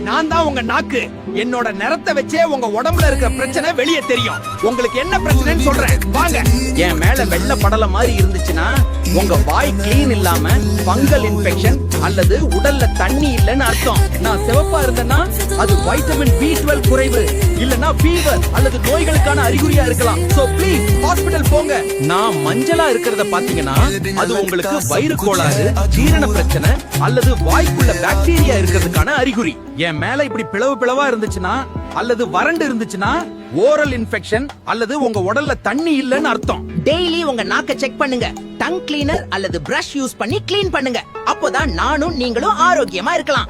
நான் தான் உங்க நாக்கு. என்னோட நிறத்தை வச்சே உங்க உடம்புல இருக்கிற பிரச்சனை வெளியே தெரியும். உங்களுக்கு என்ன பிரச்சனைன்னு சொல்றேன் வாங்க. என் மேல வெள்ளை படல மாதிரி இருந்துச்சுன்னா உங்க வாய் கிளீன் இல்லாம ஃபங்கல் இன்ஃபெக்ஷன் அல்லது உடல்ல தண்ணி இல்லைன்னு அர்த்தம். நான் சிவப்பா இருந்தேன்னா அது வைட்டமின் B12 குறைவு இல்லனா ஃபீவர் அல்லது நோய்களுக்கான அறிகுறியா இருக்கலாம். சோ ப்ளீஸ் ஹாஸ்பிடல் போங்க. நான் மஞ்சளா இருக்கிறத பாத்தீங்கன்னா அது உங்களுக்கு வயிறு கோளாறு, ஜீரண பிரச்சனை அல்லது வாய்க்குள்ள பாக்டீரியா இருக்கிறதுக்கான அறிகுறி. என் மேல இப்படி பிளவா இருந்துச்சுன்னா அல்லது வறண்டு இருந்துச்சுன்னா ஓரல் இன்ஃபெக்ஷன் அல்லது உங்க உடல்ல தண்ணி இல்லைன்னு அர்த்தம். டெய்லி உங்க நாக்க செக் பண்ணுங்க. டங் கிளீனர் அல்லது பிரஷ் யூஸ் பண்ணி கிளீன் பண்ணுங்க. அப்போதான் நானும் நீங்களும் ஆரோக்கியமா இருக்கலாம்.